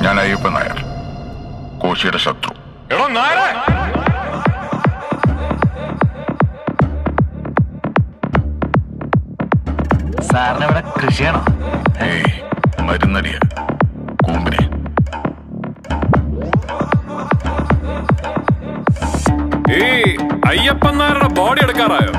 ഞാൻ അയ്യപ്പൻ നായർ, കോശിയുടെ ശത്രു. എടോ നായരെ, സാറിന് ഇവിടെ കൃഷിയാണോ? ഏയ്, മരുന്നടിയ കൂമ്പിനെ. ഈ അയ്യപ്പൻ നായരുടെ ബോഡി എടുക്കാറായോ?